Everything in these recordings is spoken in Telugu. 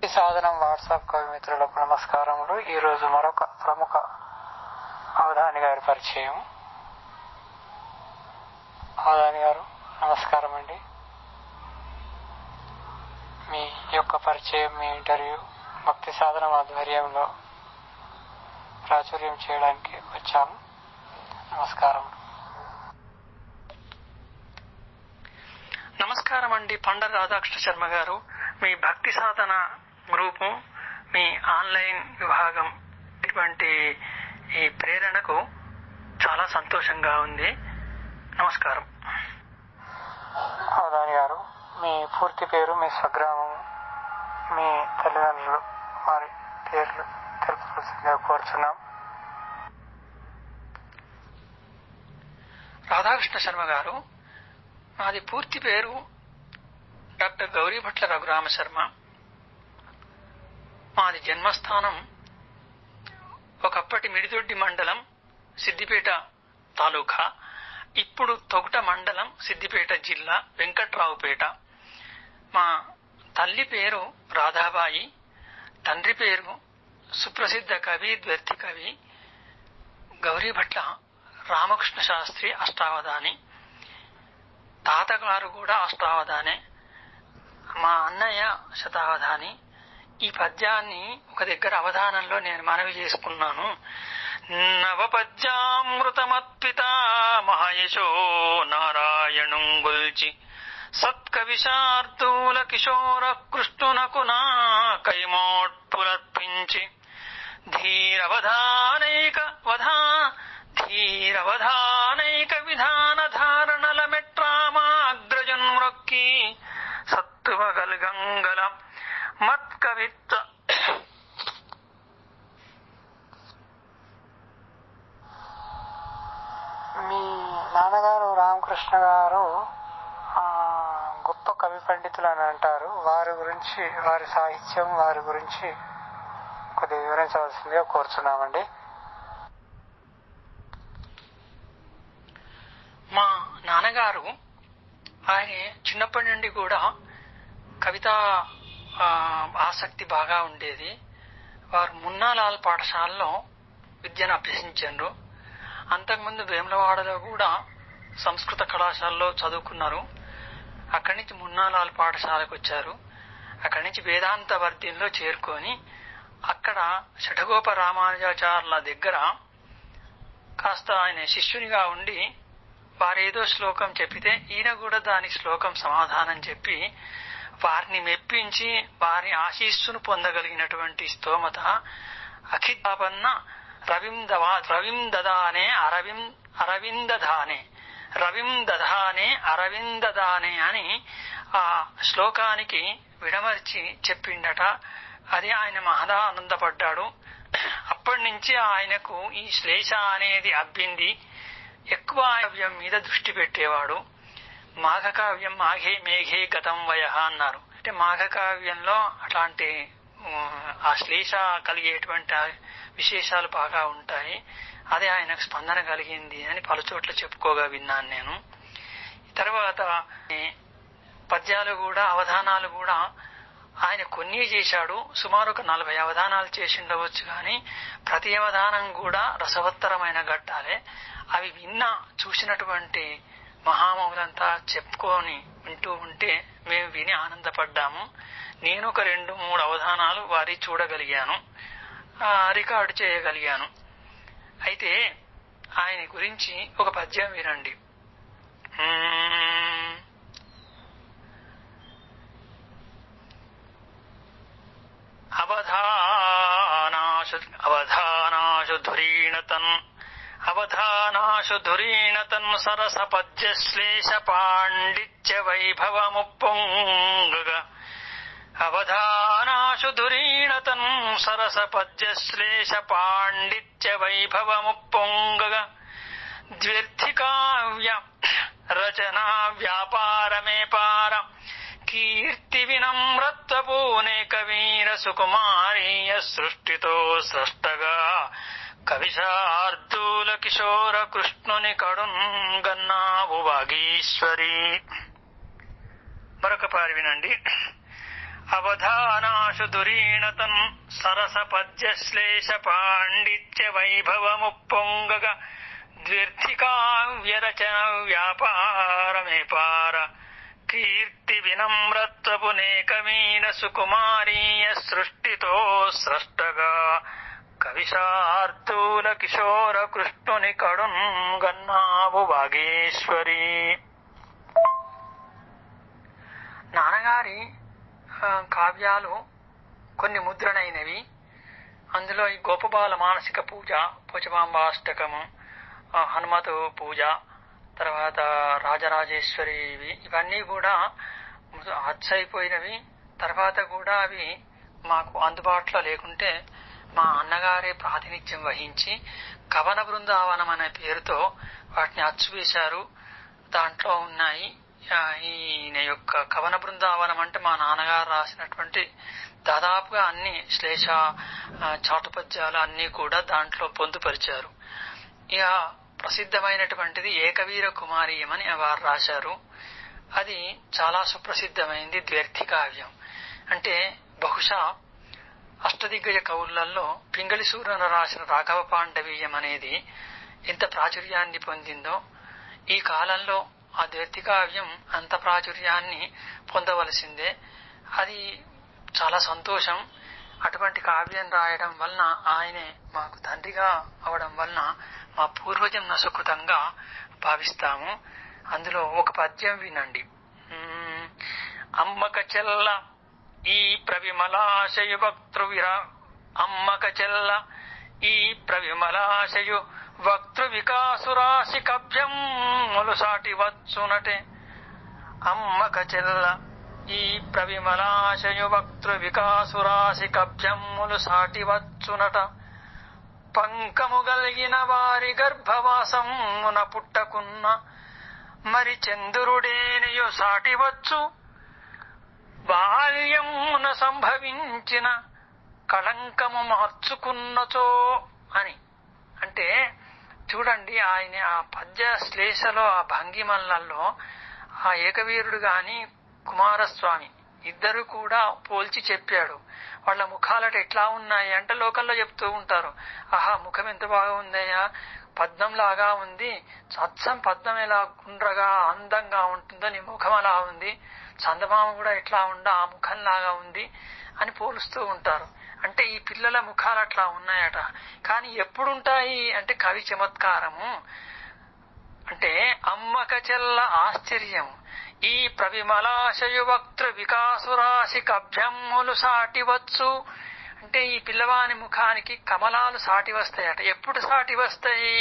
ఈ సాధనం వాట్సాప్ కవి మిత్రులకు నమస్కారములు. ఈరోజు మరొక ప్రముఖ అవధాని గారి పరిచయం. అవధాని గారు నమస్కారం అండి. మీ యొక్క పరిచయం, మీ ఇంటర్వ్యూ భక్తి సాధన ఆధ్వర్యంలో ప్రాచుర్యం చేయడానికి వచ్చాము. నమస్కారం. నమస్కారం అండి. పండర్ రాధాకృష్ణ శర్మ గారు, మీ భక్తి సాధన గ్రూపు, మీ ఆన్లైన్ విభాగం ఇటువంటి ఈ ప్రేరణకు చాలా సంతోషంగా ఉంది. నమస్కారం. అవధాని గారు, మీ పూర్తి పేరు, మీ స్వగ్రామం, మీ తల్లిదండ్రులు వారి పేర్లు తెలుపవలసిందిగా కోరుచున్నాం. రాధాకృష్ణ శర్మ గారు, మాది పూర్తి పేరు డాక్టర్ గౌరీభట్ల రఘురామ శర్మ. మాది జన్మస్థానం ఒకప్పటి మిడిదొడ్డి మండలం, సిద్దిపేట తాలూకా, ఇప్పుడు తొగుట మండలం, సిద్దిపేట జిల్లా, వెంకట్రావుపేట. మా తల్లి పేరు రాధాబాయి, తండ్రి పేరు సుప్రసిద్ధ కవి, ద్వ్యర్థి కవి గౌరీభట్ల రామకృష్ణ శాస్త్రి అష్టావధాని. తాతగారు కూడా అష్టావధానే. మా అన్నయ్య శతావధాని. ఈ పద్యాన్ని ఒక దగ్గర అవధానంలో నేను మనవి చేసుకున్నాను. నవపద్యామృతమత్పిత మహయశో నారాయణుం గొల్చి సత్కవిశార్దూల కిశోర కృష్ణునకు నా కైమోట్టులర్పించి ధీరవధానైక విధాన ధారణల మెట్రామాగ్రజన్మృక్కి సత్తువగల్గంగల మత్కవిత్వ మీ నాన్నగారు రామకృష్ణ గారు గొప్ప కవి పండితులు అని అంటారు. వారి గురించి, వారి సాహిత్యం, వారి గురించి కొద్దిగా వివరించవలసిందిగా కోరుచున్నామండి. మా నాన్నగారు ఆయన చిన్నప్పటి నుండి కూడా కవితా ఆసక్తి బాగా ఉండేది. వారు మున్నాలాల్ పాఠశాలలో విద్యను అభ్యసించారు. అంతకుముందు వేములవాడలో కూడా సంస్కృత కళాశాలలో చదువుకున్నారు. అక్కడి నుంచి మున్నాలాల్ పాఠశాలకు వచ్చారు. అక్కడి నుంచి వేదాంత వర్ధంలో చేరుకొని అక్కడ షఠగోప రామానుజాచార్యుల దగ్గర కాస్త ఆయన శిష్యునిగా ఉండి వారేదో శ్లోకం చెప్పితే ఈయన కూడా దానికి శ్లోకం సమాధానం చెప్పి వారిని మెప్పించి వారి ఆశీస్సును పొందగలిగినటువంటి స్తోమత అఖితాపన్న అరవిందదానే అని ఆ శ్లోకానికి విడమర్చి చెప్పిండట. అది ఆయన మహదా ఆనందపడ్డాడు. అప్పటి నుంచి ఆయనకు ఈ శ్లేష అనేది అబ్బింది. ఎక్కువ కావ్యం మీద దృష్టి పెట్టేవాడు. మాఘకావ్యం మాఘే మేఘే గతం వయః అన్నారు. అంటే మాఘకావ్యంలో అట్లాంటి ఆ శ్లేష కలిగేటువంటి విశేషాలు బాగా ఉంటాయి. అదే ఆయనకు స్పందన కలిగింది అని పలుచోట్ల చెప్పుకోగా విన్నాను నేను. తర్వాత పద్యాలు కూడా, అవధానాలు కూడా ఆయన కొన్ని చేశాడు. సుమారు ఒక 40 అవధానాలు చేసిండవచ్చు. కానీ ప్రతి అవధానం కూడా రసవత్తరమైన ఘట్టాలే. అవి చూసినటువంటి మహామౌలంతా చెప్పుకొని వింటూ ఉంటే మేము విని ఆనందపడ్డాము. నేను ఒక 2-3 అవధానాలు వారి చూడగలిగాను, రికార్డు చేయగలిగాను. అయితే ఆయన గురించి ఒక పద్యం వినండి. అవధానాశు సరస పద్యశ్లేష పాండిత్య వైభవముప్పొంగగా అవధానాశు ధురీణతన్ సరస పద్యశ్లేష పాండిత్య వైభవముప్పొంగగా ద్వ్యర్థి కావ్య రచనా వ్యాపారమేపార కీర్తి వినమ్రత్వపూనేక వీర సుకుమారీయ సృష్టితో సృష్టగా కవిశార్దూల కిశోర కృష్ణుని కడున్ గన్నావు వాగీశ్వరి. మరొక పారి వినండి. అవధానాశు దురీణతన్ సరస పద్యశ్లేష పాండిత్య వైభవముప్పొంగగ ద్వ్యర్థికావ్యరచన వ్యాపారమేపార కీర్తి వినమ్రత్వపు నేకమీన సుకుమారీయ సృష్టితో స్రష్టగా కవిశార్దూల కిశోర కృష్ణుని కడున్ గన్నావు వాగేశ్వరి. నాన్నగారి కావ్యాలు కొన్ని ముద్రణైనవి. అందులో ఈ గోపబాల మానసిక పూజ, పోచమాంబాష్టకము, హనుమతు పూజ, తర్వాత రాజరాజేశ్వరి, ఇవన్నీ కూడా అచ్చయిపోయినవి. తర్వాత కూడా అవి మాకు అందుబాటులో లేకుంటే మా అన్నగారే ప్రాతినిధ్యం వహించి కవన బృందావనం అనే పేరుతో వాటిని అచ్చు వేశారు. దాంట్లో ఉన్నాయి. ఈయన యొక్క కవన బృందావనం అంటే మా నాన్నగారు రాసినటువంటి దాదాపుగా అన్ని శ్లేష చాటుపద్యాలు అన్ని కూడా దాంట్లో పొందుపరిచారు. ఇక ప్రసిద్ధమైనటువంటిది ఏకవీర కుమారీయం అని వారు రాశారు. అది చాలా సుప్రసిద్ధమైంది. ద్వ్యర్థి కావ్యం అంటే బహుశా అష్టదిగ్గజ కవులలో పింగళి సూర్యన రాసిన రాఘవ పాండవీయం అనేది ఎంత ప్రాచుర్యాన్ని పొందిందో ఈ కాలంలో ఆ ద్వ్యర్థి కావ్యం అంత ప్రాచుర్యాన్ని పొందవలసిందే. అది చాలా సంతోషం. అటువంటి కావ్యం రాయడం వలన ఆయనే మాకు తండ్రిగా అవడం వలన మా పూర్వజన్మ సుకృతంగా భావిస్తాము. అందులో ఒక పద్యం వినండి. అమ్మక చెల్ల ఈ ప్రవిమలాశయు వక్తృవిరా అమ్మక చెల్ల ఈ ప్రవిమలాశయు వక్తృ వికాసురాశి కభ్యములు సాటి వచ్చునటే. అమ్మక చెల్ల ఈ ప్రవిమలాశయు వక్తృ వికాసురాశి కభ్యములు సాటి వచ్చునట. పంకము గలిగిన వారి గర్భవాసమున పుట్టకున్న మరి చంద్రుడేనియు సాటివచ్చు. బాల్యమున సంభవించిన కళంకము మార్చుకున్నచో అని. అంటే చూడండి, ఆయన ఆ పద్య శ్లేషలో ఆ భంగిమలలో ఆ ఏకవీరుడు గాని కుమారస్వామి ఇద్దరు కూడా పోల్చి చెప్పాడు. వాళ్ళ ముఖాలట ఎట్లా ఉన్నాయి అంటే లోకల్లో చెప్తూ ఉంటారు, ఆహా ముఖం ఎంత బాగా ఉందయ్యా, పద్మంలాగా ఉంది, అచ్చం పద్మం ఎలా గుండ్రగా అందంగా ఉంటుందో నీ ముఖం అలా ఉంది, చందమామ కూడా ఎట్లా ఉందో ఆ ముఖంలాగా ఉంది అని పోలుస్తూ ఉంటారు. అంటే ఈ పిల్లల ముఖాలు అట్లా ఉన్నాయట. కానీ ఎప్పుడుంటాయి అంటే కవి చమత్కారము. అంటే అమ్మక చెల్ల ఆశ్చర్యం ఈ ప్రవిమలాశయు వక్తృ వికాసురాశి కభ్యములు సాటివచ్చు. అంటే ఈ పిల్లవాని ముఖానికి కమలాలు సాటి వస్తాయట. ఎప్పుడు సాటి వస్తాయి?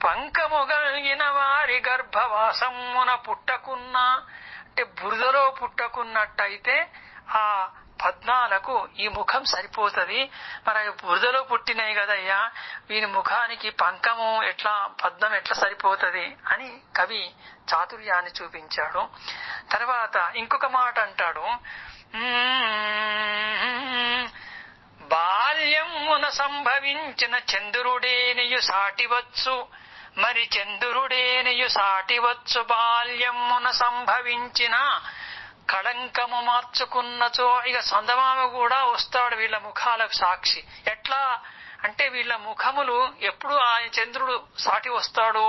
పంకము గలిగిన వారి గర్భవాసమున పుట్టకున్నా, అంటే బురదలో పుట్టకున్నట్టయితే ఆ పద్మాలకు ఈ ముఖం సరిపోతుంది. మరి బురదలో పుట్టినాయి కదయ్యా, వీని ముఖానికి పంకము ఎట్లా పద్మం ఎట్లా సరిపోతుంది అని కవి చాతుర్యాన్ని చూపించాడు. తర్వాత ఇంకొక మాట అంటాడు, బాల్యమున సంభవించిన చంద్రుడేనియు సాటివచ్చు. మరి చంద్రుడేనియు సాటివచ్చు. బాల్యమున సంభవించిన కళంకము మార్చుకున్నచో. ఇక చందమామ కూడా వస్తాడు వీళ్ళ ముఖాలకు సాక్షి. ఎట్లా అంటే వీళ్ళ ముఖములు ఎప్పుడు ఆయన చంద్రుడు సాటి వస్తాడు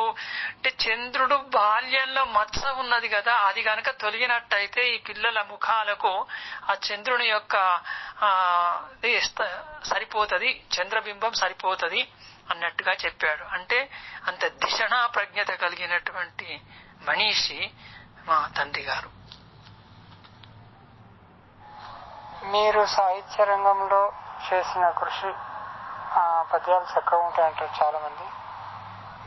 అంటే చంద్రుడు బాల్యంలో మత్స ఉన్నది కదా, అది గనక తొలగినట్టయితే ఈ పిల్లల ముఖాలకు ఆ చంద్రుని యొక్క సరిపోతుంది, చంద్రబింబం సరిపోతుంది అన్నట్టుగా చెప్పాడు. అంటే అంత దిశనా ప్రజ్ఞత కలిగినటువంటి మనీషి మా తండ్రి గారు. మీరు సాహిత్య రంగంలో చేసిన కృషి, పద్యాలు చక్కగా ఉంటాయంటారు చాలా మంది.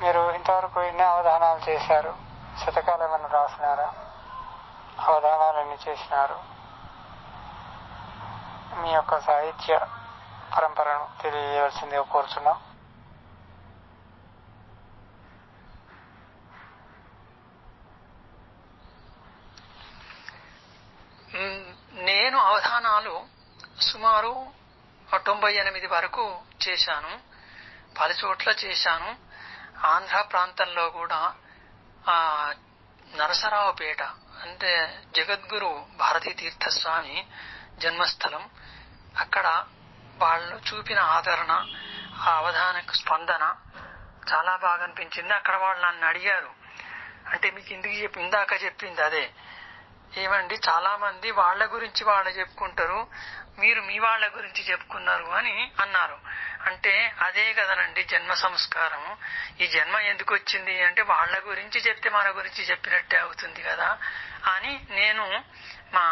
మీరు ఇంతవరకు ఎన్ని అవధానాలు చేశారు? శతకాలు ఏమైనా రాసినారా? అవధానాలు ఎన్ని చేసినారు? మీ యొక్క సాహిత్య పరంపరను తెలియజేయవలసిందిగా కోరుచున్నాం. నేను అవధానాలు సుమారు 98 వరకు చేశాను. పలు చోట్ల చేశాను. ఆంధ్ర ప్రాంతంలో కూడా నరసరావుపేట అంటే జగద్గురు భారతీ తీర్థస్వామి జన్మస్థలం. అక్కడ వాళ్ళు చూపిన ఆదరణ, ఆ అవధానకు స్పందన చాలా బాగా అనిపించింది. అక్కడ వాళ్ళు నన్ను అడిగారు, అంటే మీకు ఇందాక చెప్పింది అదే, ఏమండి చాలా మంది వాళ్ళ గురించి వాళ్ళు చెప్పుకుంటారు, మీరు మీ వాళ్ళ గురించి చెప్పుకున్నారు అని అన్నారు. అంటే అదే కదనండి జన్మ సంస్కారం. ఈ జన్మ ఎందుకు వచ్చింది అంటే వాళ్ళ గురించి చెప్తే మన గురించి చెప్పినట్టే అవుతుంది కదా అని నేను మా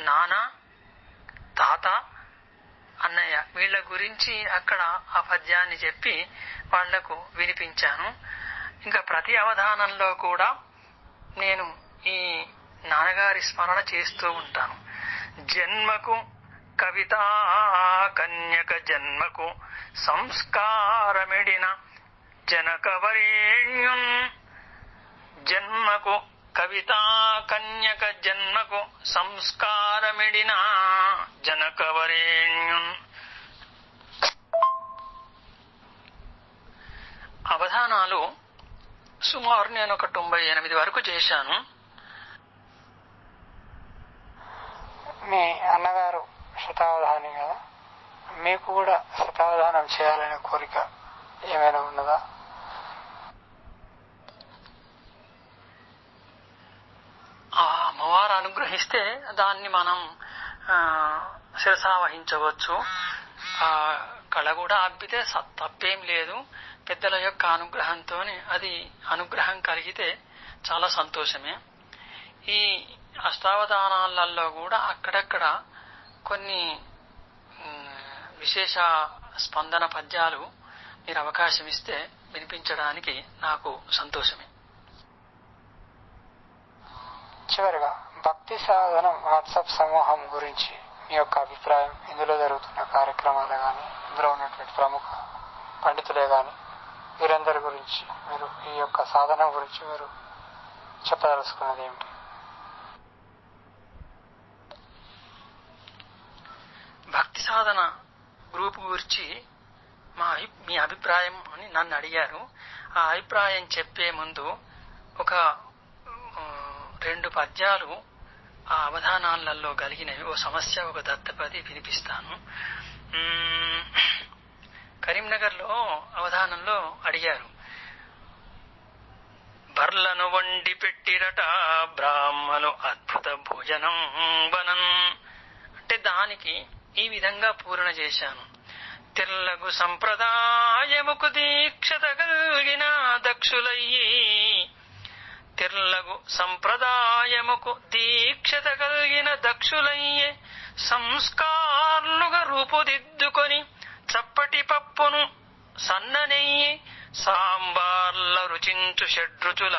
నాన్న, తాత, అన్నయ్య వీళ్ళ గురించి అక్కడ ఆ పద్యాన్ని చెప్పి వాళ్లకు వినిపించాను. ఇంకా ప్రతి అవధానంలో కూడా నేను ఈ నాన్నగారి స్మరణ చేస్తూ ఉంటాను. జన్మకు కవితా కన్యక జన్మకు సంస్కారమిడిన జనకవరేణ్యున్, జన్మకు కవితా కన్యక జన్మకు సంస్కారమిడిన జనకవరేణ్యున్. అవధానాలు సుమారు నేను ఒక 98 వరకు చేశాను. మీ అన్నగారు శతావధాని కదా, మీకు కూడా శతావధానం చేయాలనే కోరిక ఏమైనా ఉన్నదా? ఆ అమ్మవారు అనుగ్రహిస్తే దాన్ని మనం శిరసావహించవచ్చు. ఆ కళ కూడా అబ్బితే తప్పేం లేదు. పెద్దల యొక్క అనుగ్రహంతో అది అనుగ్రహం కలిగితే చాలా సంతోషమే. ఈ అష్టావధానాలలో కూడా అక్కడక్కడ కొన్ని విశేష స్పందన పద్యాలు మీరు అవకాశం ఇస్తే వినిపించడానికి నాకు సంతోషమే. చివరిగా భక్తి సాధనం వాట్సాప్ సమూహం గురించి మీ యొక్క అభిప్రాయం, ఇందులో జరుగుతున్న కార్యక్రమాలే కానీ, ఇందులో ఉన్నటువంటి ప్రముఖ పండితులే కానీ, వీరందరి గురించి మీరు ఈ యొక్క సాధనం గురించి మీరు చెప్పదలుచుకున్నది ఏమిటి? భక్తి సాధన గ్రూప్ గురించి మీ అభిప్రాయం అని నన్ను అడిగారు. ఆ అభిప్రాయం చెప్పే ముందు ఒక 2 పద్యాలు ఆ అవధానాలలో కలిగినవి, ఓ సమస్య ఒక దత్తపది వినిపిస్తాను. కరీంనగర్ లో అవధానంలో అడిగారు, బర్లను వండి పెట్టిరట బ్రాహ్మలు అద్భుత భోజనం వనం అంటే దానికి ఈ విధంగా పూరణ చేశాను. తెల్లగు సంప్రదాయముకు దీక్షత కలిగిన దక్షులయ్యి, తెల్లగు సంప్రదాయముకు దీక్షత కలిగిన దక్షులయ్యే సంస్కారులుగా రూపుదిద్దుకొని చప్పటి పప్పును సన్ననెయ్యి సాంబార్ల రుచించు షడ్రుచుల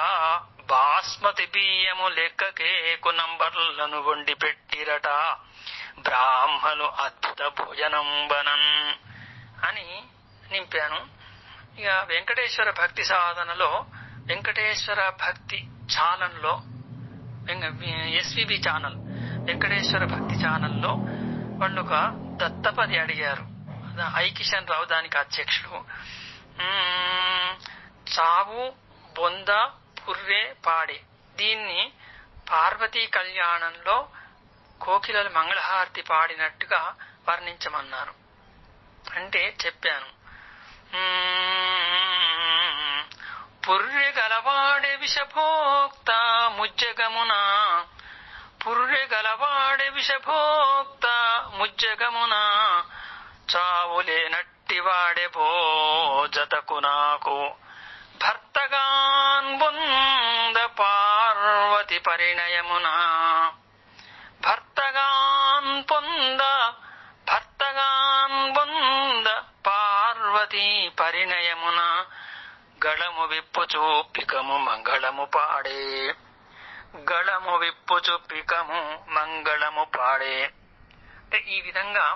బాస్మతి బియ్యము లెక్కకేకు నంబర్లను వండి పెట్టిరట బ్రాహ్మలు అద్భుత భోజనం బనన్ అని నింపాను. ఇక వెంకటేశ్వర భక్తి సాధనలో వెంకటేశ్వర భక్తి ఛానల్లో ఎస్విబి ఛానల్, వెంకటేశ్వర భక్తి ఛానల్లో వాళ్ళు ఒక దత్తపది అడిగారు. ఐ కిషన్ రావు దానికి అధ్యక్షుడు. చావు బొంద పుర్రే పాడే, దీన్ని పార్వతీ కళ్యాణంలో కోకిలలు మంగళహారతి పాడినట్టుగా వర్ణించమన్నారు. అంటే చెప్పాను, పుర్రె గలవాడే విషభోక్త ముజ్జగమున, పుర్రె గలవాడే విషభోక్త ముజ్జగమున, చావులేనట్టివాడే భోజతకు నాకు భర్తగాన్ బొంద పార్వతి పరిణయమున, భర్తగాన్ బొంద పార్వతి పరిణయమున, గళము విప్పుచు పికము మంగళము పాడే, గళము విప్పుచు పికము మంగళము పాడే. అంటే ఈ విధంగా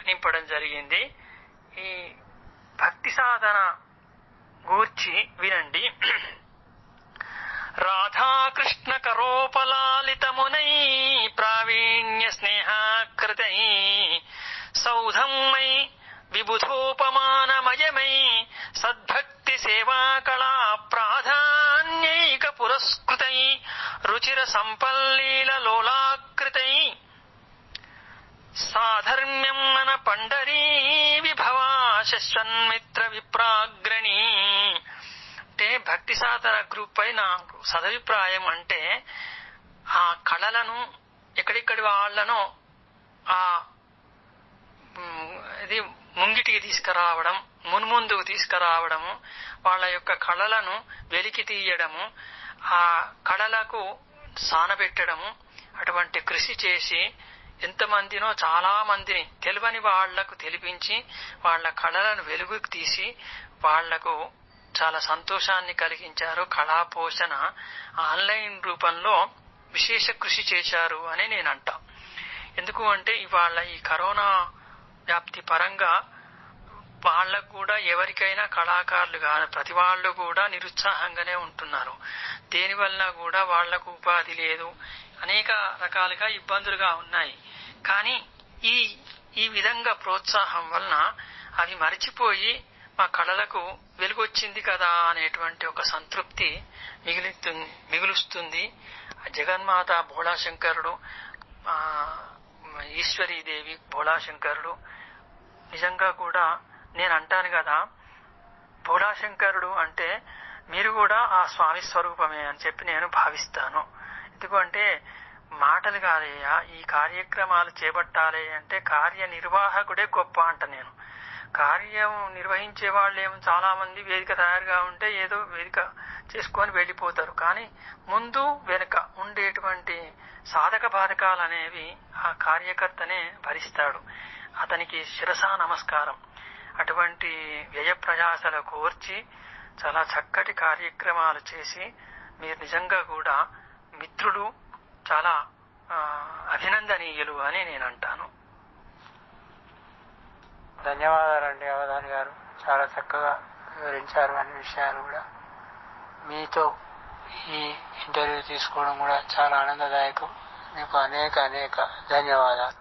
నింపడం జరిగింది. ఈ భక్తి సాధన గూర్చి వినండి. రాధాకృష్ణ కరోపలాలితమునై ప్రావీణ్య స్నేహాకృతై సౌధమై విబుధోపమానమయమై సద్భక్తి సేవా కళా ప్రాధాన్యైక పురస్కృతై రుచిర సంపల్లీల లోలాకృతై సాధర్మ్యం మన పండరీ విభవా శశ్వన్మిత్ర విప్రాగ్రణి. అంటే భక్తి సాధన గ్రూప్ పై నాకు సదభిప్రాయం అంటే ఆ కళలను ఎక్కడిక్కడి వాళ్లను ఆ ఇది ముంగిటికి తీసుకురావడం, మున్ముందుకు తీసుకురావడము, వాళ్ళ యొక్క కళలను వెలికి తీయడము, ఆ కళలకు సానబెట్టడము, అటువంటి కృషి చేసి ఎంతమందినో చాలా మందిని తెలియని వాళ్లకు తెలిపించి వాళ్ళ కళలను వెలుగుకు తీసి వాళ్లకు చాలా సంతోషాన్ని కలిగించారు. కళా పోషణ ఆన్లైన్ రూపంలో విశేష కృషి చేశారు అని నేను అంటా. ఎందుకు అంటే ఇవాళ ఈ కరోనా వ్యాప్తి పరంగా వాళ్లకు కూడా ఎవరికైనా కళాకారులు కాని ప్రతి వాళ్ళు కూడా నిరుత్సాహంగానే ఉంటున్నారు. దేనివల్ల కూడా వాళ్లకు ఉపాధి లేదు, అనేక రకాలుగా ఇబ్బందులుగా ఉన్నాయి. కానీ ఈ విధంగా ప్రోత్సాహం వలన అవి మరిచిపోయి మా కళలకు వెలుగొచ్చింది కదా అనేటువంటి ఒక సంతృప్తి మిగులుస్తుంది. జగన్మాత భోళాశంకరుడు, ఈశ్వరీదేవి భోళాశంకరుడు నిజంగా కూడా నేను అంటాను కదా, భోళాశంకరుడు అంటే మీరు కూడా ఆ స్వామి స్వరూపమే అని చెప్పి నేను భావిస్తాను. ఎందుకంటే మాటలు కాదయ్యా, ఈ కార్యక్రమాలు చేపట్టాలి అంటే కార్యనిర్వాహకుడే గొప్ప అంట. నేను కార్యం నిర్వహించే వాళ్ళేమో చాలా మంది వేదిక తయారుగా ఉంటే ఏదో వేదిక చేసుకొని వెళ్ళిపోతారు. కానీ ముందు వెనుక ఉండేటువంటి సాధక బాధకాలు అనేవి ఆ కార్యకర్తనే భరిస్తాడు. అతనికి శిరసా నమస్కారం. అటువంటి వ్యయ ప్రయాసలు కోర్చి చాలా చక్కటి కార్యక్రమాలు చేసి మీరు నిజంగా కూడా మిత్రులు, చాలా అభినందనీయులు అని నేను అంటాను. ధన్యవాదాలండి అవధాని గారు, చాలా చక్కగా వివరించారు అన్ని విషయాలు కూడా. మీతో ఈ ఇంటర్వ్యూ తీసుకోవడం కూడా చాలా ఆనందదాయకం. మీకు అనేక ధన్యవాదాలు.